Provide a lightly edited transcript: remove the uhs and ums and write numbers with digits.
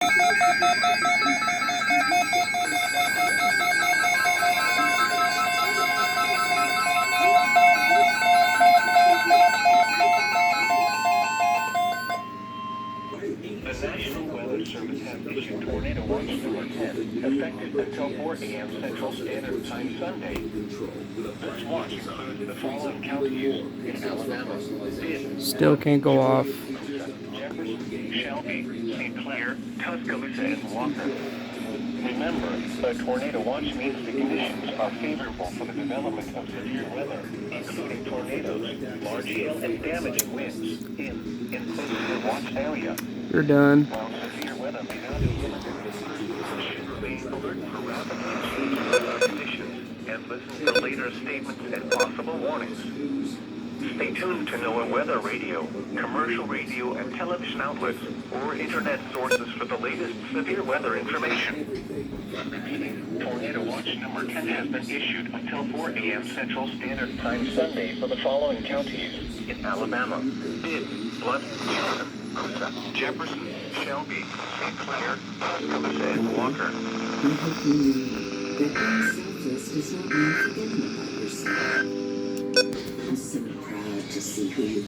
The National Weather Service has issued tornado watch number 10, effective until 4 a.m. Central Standard Time Sunday. This watch includes the following counties in Alabama: Still can't go off. Jefferson, Shelby, St. Clair, Tuscaloosa, and Walker. Remember, a tornado watch means the conditions are favorable for the development of severe weather, including tornadoes, large hail, and damaging winds including the watch area. You're done. While severe weather may not be imminent, should remain alert for rapidly changing weather conditions and listen to later statements and possible warnings. Stay tuned to NOAA weather radio, commercial radio and television outlets, or internet sources for the latest severe weather information. Repeating, Tornado Watch number 10 has been issued until 4 a.m. Central Standard Time Sunday for the following counties in Alabama: Bibb, Blunt, Houston, Coosa, Jefferson, Shelby, St. Clair, Tuscaloosa, and Walker. We hope you knew that being selfless does not mean forgetting about yourself. I'm so proud to see who you